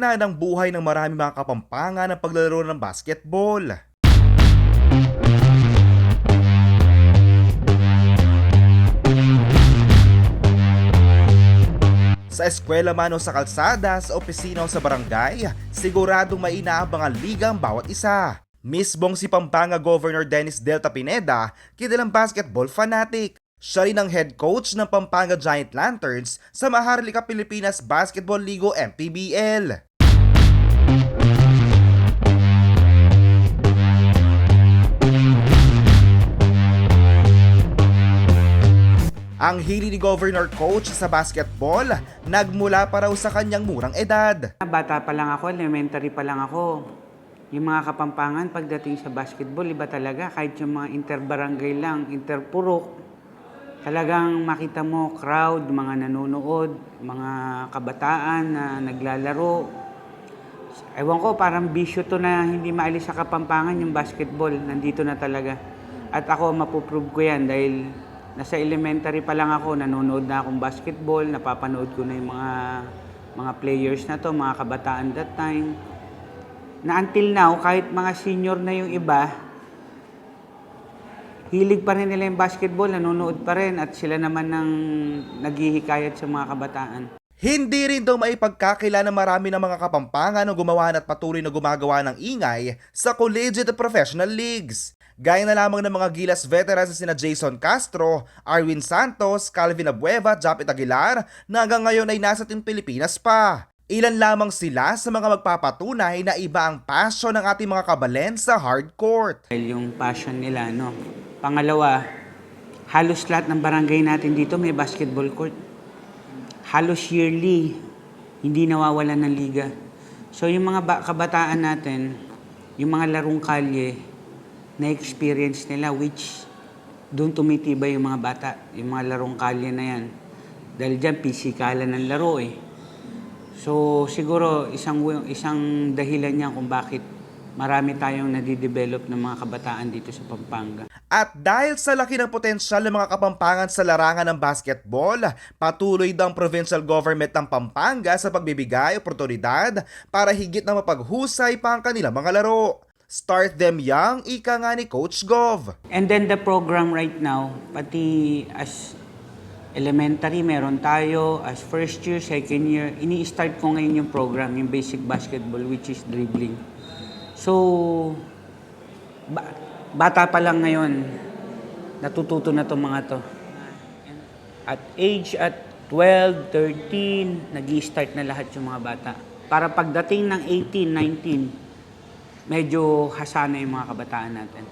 eksena ng buhay ng marami mga Kapampangan ng paglalaro ng basketball. Sa eskwela man o sa kalsada, sa opisina o sa barangay, siguradong may inaabangan liga ang bawat isa. Mismong si Pampanga Governor Dennis Delta Pineda, kilalang basketball fanatic. Siya rin ang head coach ng Pampanga Giant Lanterns sa Maharlika Pilipinas Basketball League o MPBL. Ang hilig ni Governor Coach sa basketball, nagmula pa raw sa kanyang murang edad. Bata pa lang ako, elementary pa lang ako. Yung mga Kapampangan pagdating sa basketball, iba talaga. Kahit yung mga interbarangay lang, interpurok, talagang makita mo crowd, mga nanonood, mga kabataan na naglalaro. Ewan ko, parang bisyo to na hindi maalis sa Kapampangan yung basketball. Nandito na talaga. At ako, mapuprove ko yan dahil nasa elementary pa lang ako, nanonood na akong basketball, napapanood ko na yung mga players na to, mga kabataan that time. Na until now, kahit mga senior na yung iba, hilig pa rin nila yung basketball, nanonood pa rin at sila naman nang naghihikayat sa mga kabataan. Hindi rin daw maipagkakila na marami ng mga Kapampangan ang gumawa at patuloy na gumagawa ng ingay sa collegiate at professional leagues. Gaya na lamang ng mga Gilas veterans na sina Jason Castro, Arwin Santos, Calvin Abueva, Japet Aguilar na hanggang ngayon ay nasa Team Pilipinas pa. Ilan lamang sila sa mga magpapatunay na iba ang passion ng ating mga kabalen sa hardcourt. Yung passion nila, no? Pangalawa, halos lahat ng barangay natin dito may basketball court. Halos yearly, hindi nawawalan ng liga. So yung mga kabataan natin, yung mga larong kalye, na-experience nila which doon tumitibay yung mga bata, yung mga larong kalye na yan. Dahil dyan, pisikalan ng laro eh. So siguro isang dahilan niya kung bakit marami tayong nadidevelop ng mga kabataan dito sa Pampanga. At dahil sa laki ng potensyal ng mga Kapampangan sa larangan ng basketball, patuloy daw ang provincial government ng Pampanga sa pagbibigay oportunidad para higit na mapaghusay pa ang kanilang mga laro. Start them young, ika nga ni Coach Gov. And then the program right now, pati as elementary meron tayo, as first year, second year, ini-start ko ngayon yung program, yung basic basketball which is dribbling. So, bata pa lang ngayon, natututo na itong mga to. At age at 12, 13, nag-i-start na lahat yung mga bata. Para pagdating ng 18, 19, medyo hasana yung mga kabataan natin.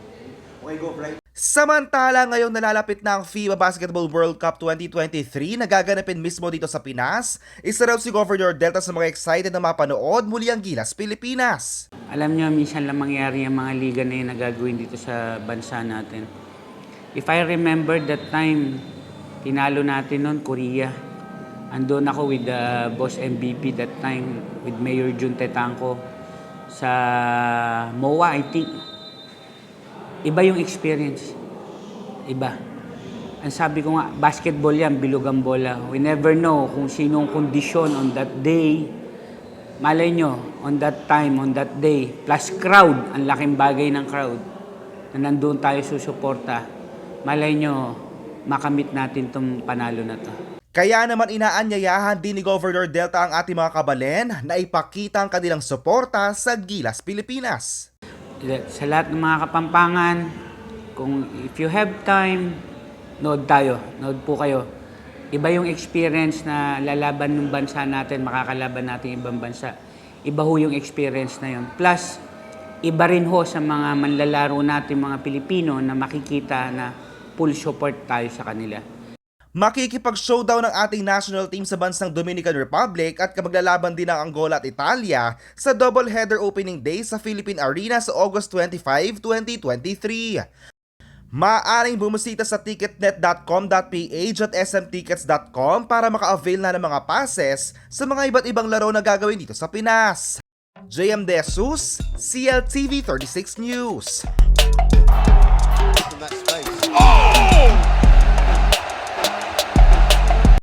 Okay, go, right? Samantala, ngayong nalalapit na ang FIBA Basketball World Cup 2023 na gaganapin mismo dito sa Pinas, isa raw si Governor Delta sa mga excited na mapanood muli ang Gilas Pilipinas. Alam niyo, minsan lang mangyari ang mga liga na yun na gagawin dito sa bansa natin. If I remember that time, tinalo natin noon Korea. Andun ako with the boss MVP that time, with Mayor Jun Tetangco sa MOA, I think. Iba yung experience. Iba. Ang sabi ko nga, basketball yan, bilog ang bola. We never know kung sinong kondisyon on that day. Malay nyo, on that time, on that day, plus crowd, ang laking bagay ng crowd, na nandun tayo susuporta. Malay nyo, makamit natin itong panalo na to. Kaya naman inaanyayahan din ni Governor Delta ang ating mga kabalen na ipakita ang kanilang suporta sa Gilas Pilipinas. Sa lahat ng mga Kapampangan, kung if you have time, nood tayo, nood po kayo. Iba yung experience na lalaban ng bansa natin, makakalaban natin ibang bansa. Iba ho yung experience na yun. Plus, iba rin ho sa mga manlalaro natin, mga Pilipino, na makikita na full support tayo sa kanila. Makikipag-showdown ng ating national team sa bansang Dominican Republic at maglalaban din ng Angola at Italia sa double-header opening day sa Philippine Arena sa August 25, 2023. Maaaring bumusita sa ticketnet.com.ph at smtickets.com para maka-avail na ng mga passes sa mga iba't ibang laro na gagawin dito sa Pinas. JM De Jesus, CLTV 36 News.